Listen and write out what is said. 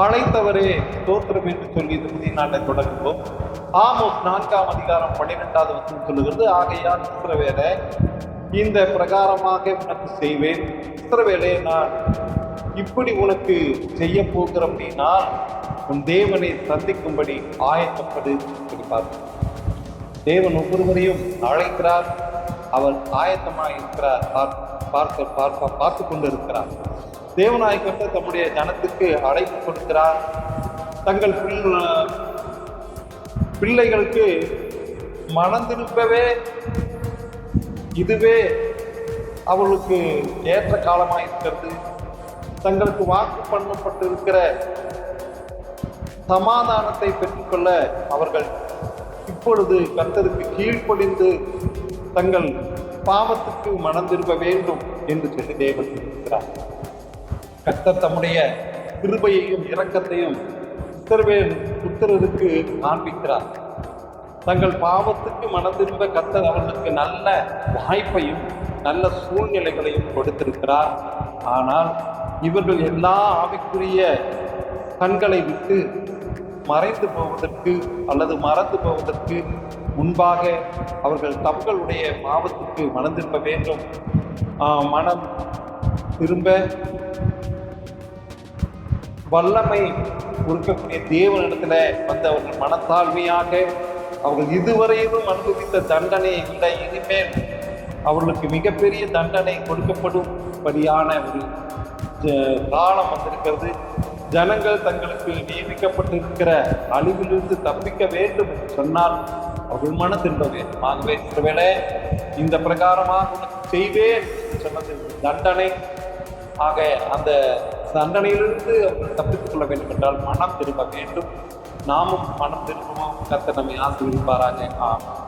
அழைத்தவரே ஸ்தோத்திரம் என்று சொல்லி இந்த நாளை தொடங்குவோம். ஆமோஸ் 4ஆம் அதிகாரம் 12வது வசனம் சொல்லுகிறது, ஆகையால் இஸ்ரவேலே இந்த பிரகாரமாக உனக்கு செய்வேன். இஸ்ரவேலே நான் இப்படி உனக்கு செய்ய போகிறோம் அப்படின்னா உன் தேவனை சந்திக்கும்படி ஆயத்தப்படு. தேவன் ஒவ்வொருவரையும் அழைக்கிறார். அவர் ஆயத்தமாக இருக்கிறார், பார்த்து கொண்டிருக்கிறார். தேவநாயகத்தை தம்முடைய ஜனத்துக்கு அழைப்பு கொடுக்கிறார். தங்கள் பிள்ளைகளுக்கு மனம் திரும்பவே இதுவே அவர்களுக்கு ஏற்ற காலமாக இருக்கிறது. தங்களுக்கு வாக்கு பண்ணப்பட்டிருக்கிற சமாதானத்தை பெற்றுக்கொள்ள அவர்கள் இப்பொழுது கர்த்தருக்கு கீழ்ப்படிந்து தங்கள் பாவத்துக்கு மனம் திரும்ப வேண்டும் என்று சொல்லி தேவன் இருக்கிறார். கர்த்தர் தம்முடைய கிருபையையும் இரக்கத்தையும் இஸ்ரவேல் புத்திரருக்கு காண்பிக்கிறார். தங்கள் பாவத்துக்கு மனம் திரும்ப கர்த்தர் அவர்களுக்கு நல்ல வாய்ப்பையும் நல்ல சூழ்நிலைகளையும் கொடுத்திருக்கிறார். ஆனால் இவர்கள் எல்லா ஆவிக்குரிய கண்களை விட்டு மறைந்து போவதற்கு அல்லது மறந்து போவதற்கு முன்பாக அவர்கள் தங்களுடைய பாவத்துக்கு மனம் திரும்ப வேண்டும். மனம் திரும்ப வல்லமை கொடுக்கக்கூடிய தேவனிடத்துல வந்து அவர்கள் மனத்தாழ்மையாக அவர்கள் இதுவரையிலும் அனுபவித்த தண்டனையை விட இனிமேல் அவர்களுக்கு மிகப்பெரிய தண்டனை கொடுக்கப்படும்படியான ஒரு காலம் வந்திருக்கிறது. ஜனங்கள் தங்களுக்கு நியமிக்கப்பட்டிருக்கிற அழிவிலிருந்து தப்பிக்க வேண்டும் என்று சொன்னால் அவர்கள் மனம் திரும்ப வேண்டும். ஆகவே ஒருவேளை இந்த பிரகாரமாக உனக்கு செய்வேன் சொன்னது தண்டனை. ஆக அந்த தண்டனையிலிருந்து அவர்கள் தப்பித்துக் கொள்ள வேண்டும் என்றால் மனம் திரும்ப வேண்டும். நாமும் மனம் திரும்பவும் கர்த்தர் நம்மை ஆசீர்வதிப்பாராக. ஆமாம்.